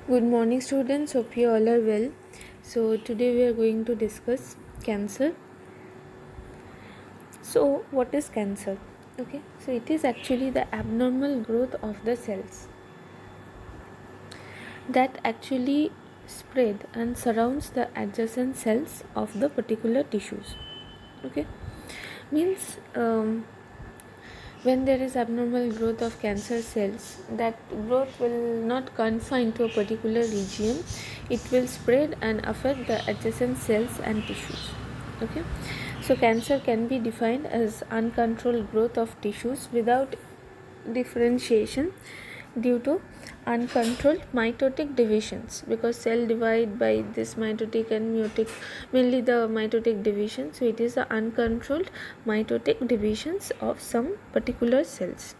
Good morning, students. Hope you all are well. So, today we are going to discuss cancer. So, what is cancer? Okay, so it is actually the abnormal growth of the cells that actually spread and surrounds the adjacent cells of the particular tissues. Okay, means when there is abnormal growth of cancer cells, that growth will not confine to a particular region, it will spread and affect the adjacent cells and tissues. Okay, so cancer can be defined as uncontrolled growth of tissues without differentiation due to uncontrolled mitotic divisions, because cell divide by this mitotic and meiotic, mainly the mitotic division. So it is the uncontrolled mitotic divisions of some particular cells.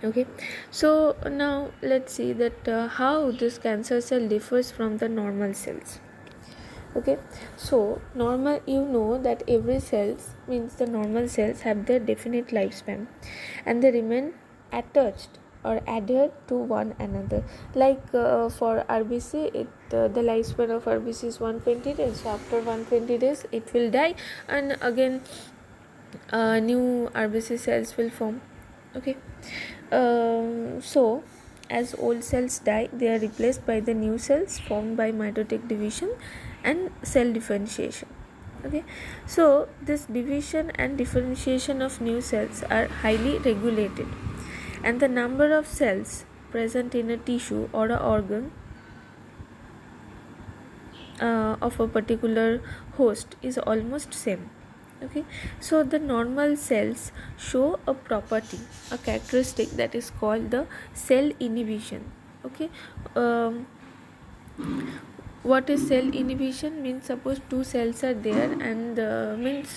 Okay, so now let's see that how this cancer cell differs from the normal cells. Okay, so normal, you know that every cells, means the normal cells, have their definite lifespan and they remain attached or adhered to one another. Like for RBC, the lifespan of RBC is 120 days. So after 120 days it will die, and again new RBC cells will form. Okay, so as old cells die, they are replaced by the new cells formed by mitotic division and cell differentiation. Okay, so this division and differentiation of new cells are highly regulated, and the number of cells present in a tissue or a organ of a particular host is almost same. Okay, so the normal cells show a property, a characteristic, that is called the cell inhibition. Okay, what is cell inhibition? Means suppose two cells are there and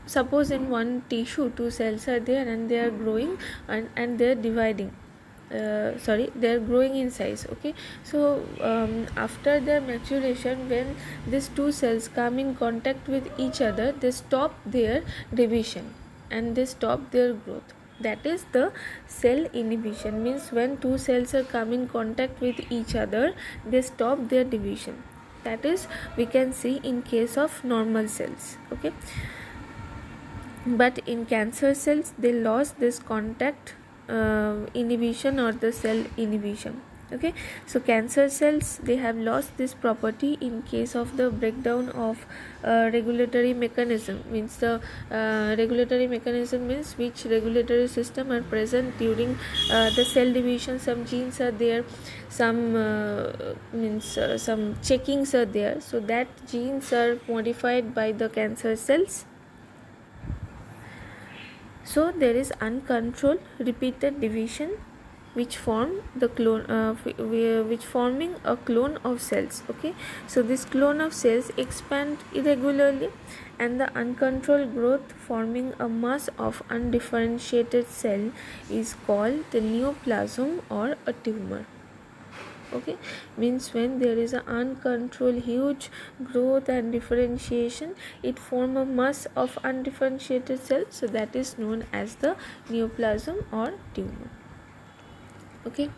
suppose in one tissue two cells are there and they are growing and they are dividing, they are growing in size. Okay, so after their maturation, when these two cells come in contact with each other, they stop their division and they stop their growth. That is the cell inhibition. Means when two cells are come in contact with each other, they stop their division. That is, we can see in case of normal cells. Okay, but in cancer cells they lost this contact inhibition or the cell inhibition. Okay, so cancer cells, they have lost this property in case of the breakdown of regulatory mechanism. Means the regulatory mechanism means which regulatory system are present during the cell division. Some genes are there, some some checkings are there, so that genes are modified by the cancer cells. So there is uncontrolled repeated division which form the clone which forming a clone of cells. Okay, so this clone of cells expand irregularly, and the uncontrolled growth forming a mass of undifferentiated cell is called the neoplasm or a tumor. Okay, means when there is an uncontrolled huge growth and differentiation, it form a mass of undifferentiated cells, so that is known as the neoplasm or tumor. Okay,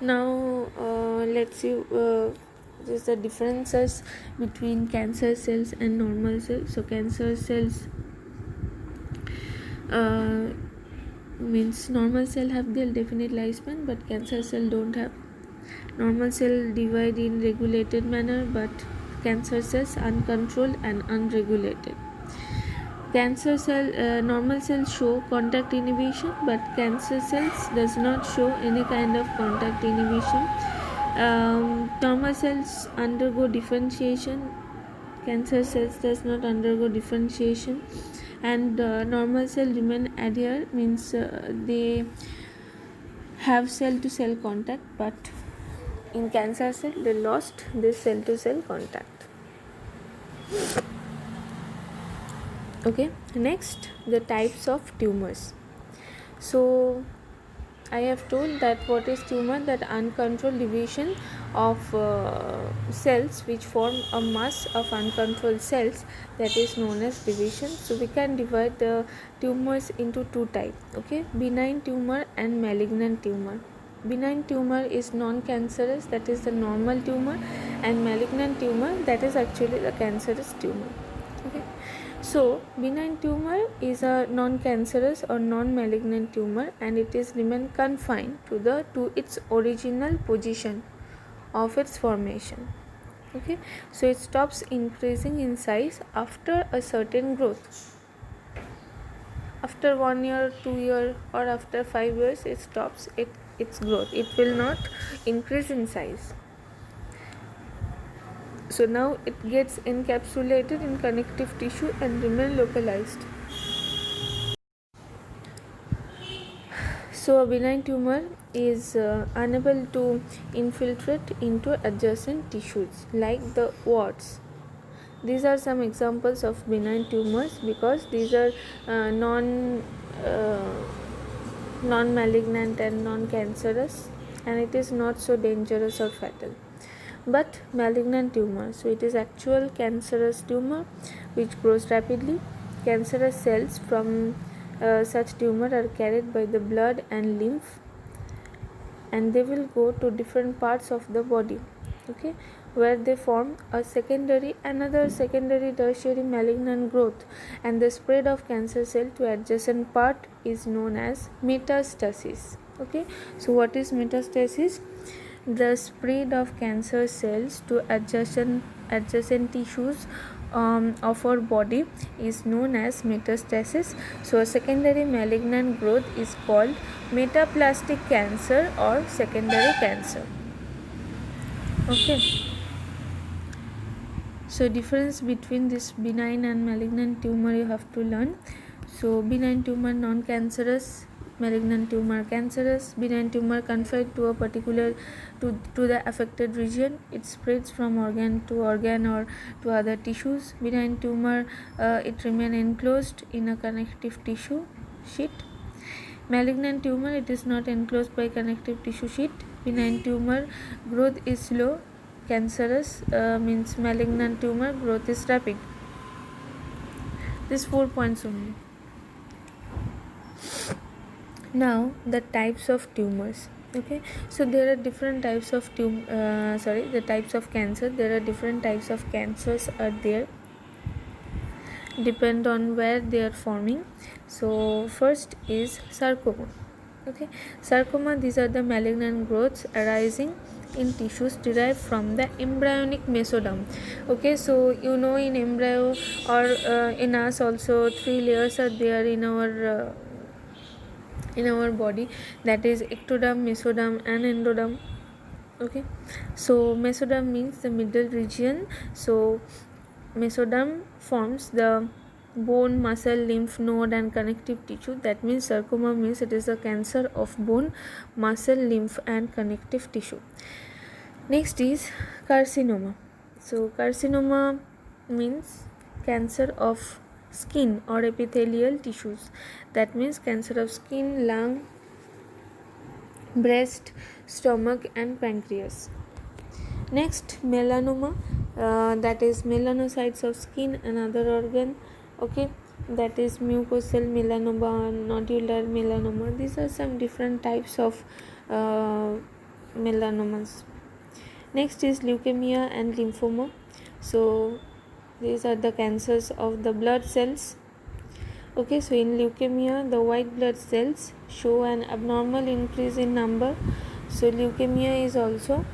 now let's see just the differences between cancer cells and normal cells. So cancer cells means normal cell have their definite lifespan, but cancer cell don't have. Normal cell divide in regulated manner, but cancer cells uncontrolled and unregulated. Cancer cell normal cells show contact inhibition, but cancer cells does not show any kind of contact inhibition. Normal cells undergo differentiation, cancer cells does not undergo differentiation, and normal cell remain adhere, means they have cell to cell contact, but in cancer cell they lost this cell to cell contact. Okay, next, the types of tumors. So I have told that what is tumor, that uncontrolled division of cells which form a mass of uncontrolled cells, that is known as division. So we can divide the tumors into two types. Okay, benign tumor and malignant tumor. benign tumor is non-cancerous, that is the normal tumor, and malignant tumor, that is actually the cancerous tumor. Okay, so benign tumor is a non-cancerous or non-malignant tumor, and it is remain confined to its original position of its formation. Okay, so it stops increasing in size after a certain growth. After 1 year, 2 year, or after 5 years, it stops its growth. It will not increase in size. So now it gets encapsulated in connective tissue and remain localized. So a benign tumor is unable to infiltrate into adjacent tissues like the warts. These are some examples of benign tumors because these are non-malignant and non-cancerous, and it is not so dangerous or fatal. But malignant tumor, so it is actual cancerous tumor which grows rapidly. Cancerous cells from such tumor are carried by the blood and lymph, and they will go to different parts of the body, okay, where they form another secondary tertiary malignant growth, and the spread of cancer cell to adjacent part is known as metastasis. Okay, so what is metastasis? The spread of cancer cells to adjacent tissues of our body is known as metastasis. So a secondary malignant growth is called metaplastic cancer or secondary cancer. Okay, so difference between this benign and malignant tumor you have to learn. So benign tumor non-cancerous, malignant tumor cancerous. Benign tumor confined to a particular to the affected region. It spreads from organ to organ or to other tissues. Benign tumor it remain enclosed in a connective tissue sheet. Malignant tumor, it is not enclosed by connective tissue sheet. Benign tumor growth is slow. Cancerous means malignant tumor growth is rapid. These 4 points only. Now the types of tumors. Okay, so there are different types of the types of cancer. There are different types of cancers are there, depend on where they are forming. So first is sarcoma. Okay, sarcoma, these are the malignant growths arising in tissues derived from the embryonic mesoderm. Okay, so you know in embryo or in us also 3 layers are there in our body, that is ectoderm, mesoderm and endoderm. Okay, so mesoderm means the middle region. So mesoderm forms the bone, muscle, lymph node and connective tissue. That means sarcoma means it is a cancer of bone, muscle, lymph and connective tissue. Next is carcinoma. So carcinoma means cancer of skin or epithelial tissues. That means cancer of skin, lung, breast, stomach and pancreas. Next, melanoma, that is melanocytes of skin and other organ. Okay, that is mucosal melanoma, nodular melanoma. These are some different types of melanomas. Next is leukemia and lymphoma. So these are the cancers of the blood cells. Okay, so in leukemia the white blood cells show an abnormal increase in number. So leukemia is also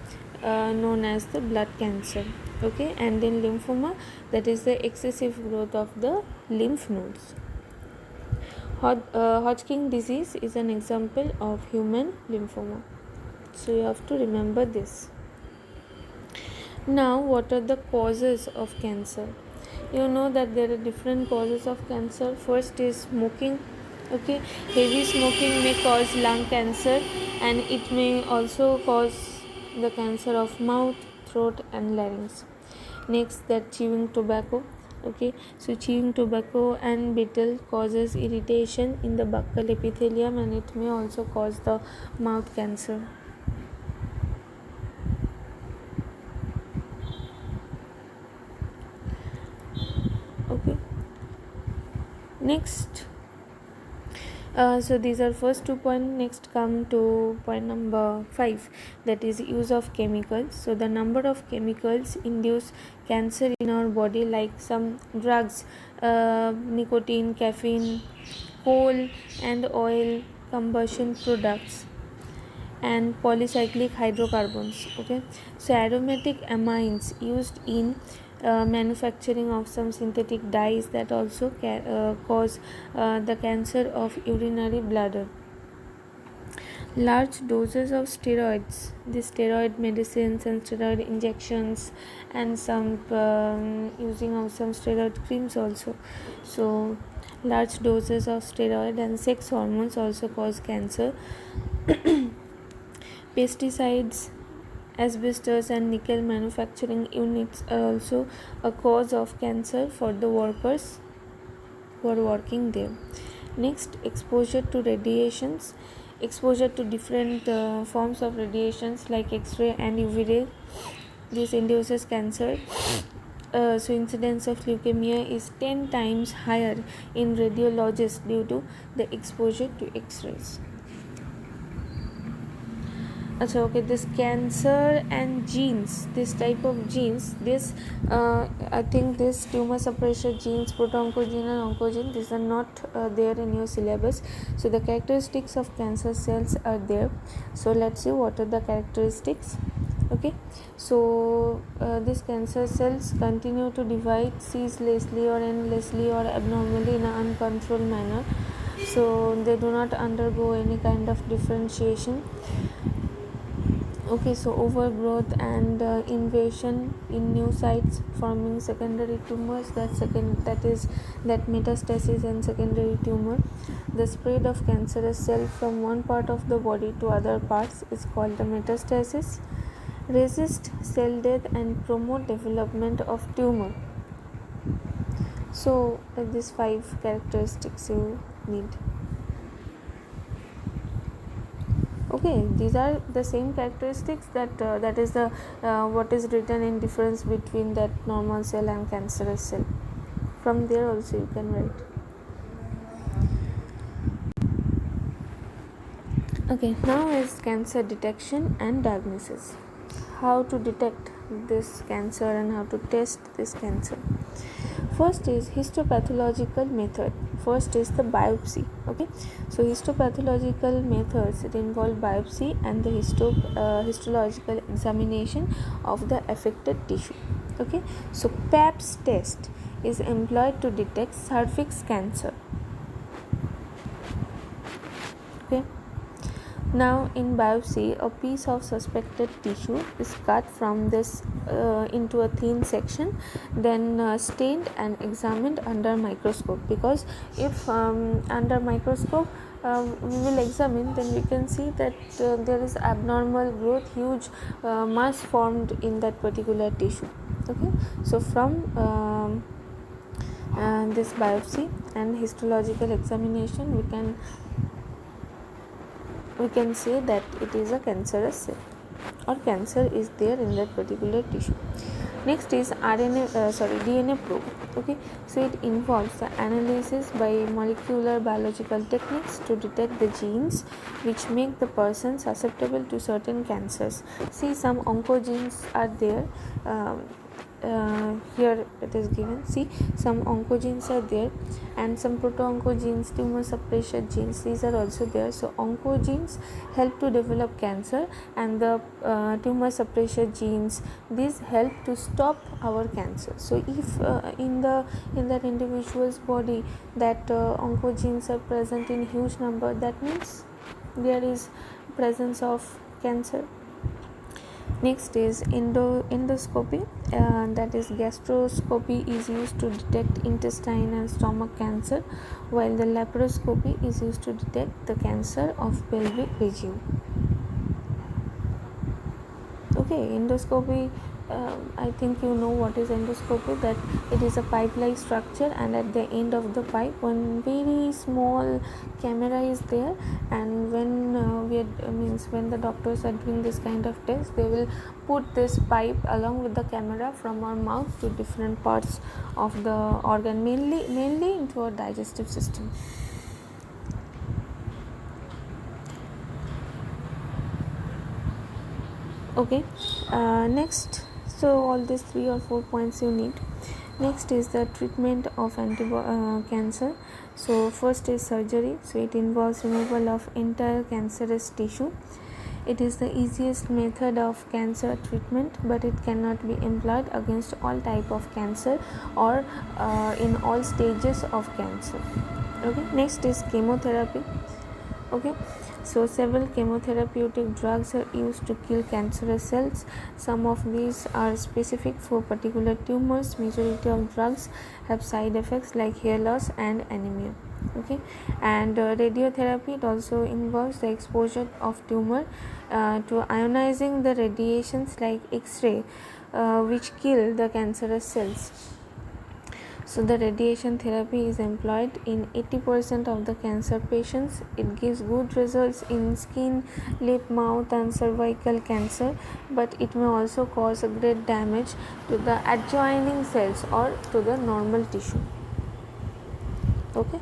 known as the blood cancer. Okay, and in lymphoma, that is the excessive growth of the lymph nodes. Hodgkin disease is an example of human lymphoma. So you have to remember this. Now, what are the causes of cancer? You know that there are different causes of cancer. First is smoking. Okay, heavy smoking may cause lung cancer, and it may also cause the cancer of mouth, throat and larynx. Next, that chewing tobacco. Okay, so chewing tobacco and betel causes irritation in the buccal epithelium, and it may also cause the mouth cancer. Okay, next So these are first 2 points. Next come to point number 5, that is use of chemicals. So the number of chemicals induce cancer in our body, like some drugs, nicotine, caffeine, coal and oil combustion products, and polycyclic hydrocarbons. Okay, so aromatic amines used in manufacturing of some synthetic dyes that also cause the cancer of urinary bladder. Large doses of steroids, the steroid medicines and steroid injections, and some using of some steroid creams also. So large doses of steroid and sex hormones also cause cancer. Pesticides, asbestos and nickel manufacturing units are also a cause of cancer for the workers who are working there. Next, exposure to radiations. Exposure to different forms of radiations like X-ray and UV ray, this induces cancer. So incidence of leukemia is 10 times higher in radiologists due to the exposure to X-rays. Okay, this cancer and genes, this type of genes, this I think this tumor suppressor genes, proto-oncogene and oncogene, these are not there in your syllabus. So the characteristics of cancer cells are there. So let's see what are the characteristics. Okay, so these cancer cells continue to divide ceaselessly or endlessly or abnormally in an uncontrolled manner. So they do not undergo any kind of differentiation. Okay, so overgrowth and invasion in new sites, forming secondary tumors, that metastasis and secondary tumor. The spread of cancerous cell from one part of the body to other parts is called the metastasis. Resist cell death and promote development of tumor. So these 5 characteristics you need. Okay, these are the same characteristics that is the what is written in difference between that normal cell and cancerous cell. From there also you can write. Okay, now is cancer detection and diagnosis. How to detect this cancer and how to test this cancer. First is histopathological method. First is the biopsy. Okay, so histopathological methods, it involve biopsy and the histological examination of the affected tissue. Okay, so Pap's test is employed to detect cervix cancer. Okay, now in biopsy, a piece of suspected tissue is cut from this into a thin section, then stained and examined under microscope, because if under microscope we will examine, then we can see that there is abnormal growth, huge mass formed in that particular tissue. Okay, so from this biopsy and histological examination, we can say that it is a cancerous cell or cancer is there in that particular tissue. Next is DNA probe. Okay, so it involves the analysis by molecular biological techniques to detect the genes which make the person susceptible to certain cancers. See, some oncogenes are there. Here it is given. See, some oncogenes are there and some proto-oncogenes, tumor suppressor genes, these are also there. So oncogenes help to develop cancer, and the tumor suppressor genes, these help to stop our cancer. So if in that individual's body that oncogenes are present in huge number, that means there is presence of cancer. Next is endoscopy, that is gastroscopy is used to detect intestine and stomach cancer, while the laparoscopy is used to detect the cancer of pelvic region. Okay, endoscopy, I think you know what is endoscopy, that it is a pipe-like structure, and at the end of the pipe one very small camera is there, and when when the doctors are doing this kind of test, they will put this pipe along with the camera from our mouth to different parts of the organ, mainly into our digestive system. Okay, next, so all these 3 or 4 points you need. Next is the treatment of cancer. So first is surgery. So it involves removal of entire cancerous tissue. It is the easiest method of cancer treatment, but it cannot be employed against all type of cancer or in all stages of cancer. Okay, next is chemotherapy. Okay, so several chemotherapeutic drugs are used to kill cancerous cells. Some of these are specific for particular tumors. Majority of drugs have side effects like hair loss and anemia. Okay, and radiotherapy, it also involves the exposure of tumor to ionizing the radiations like X-ray, which kill the cancerous cells. So the radiation therapy is employed in 80% of the cancer patients. It gives good results in skin, lip, mouth and cervical cancer, but it may also cause a great damage to the adjoining cells or to the normal tissue. Okay.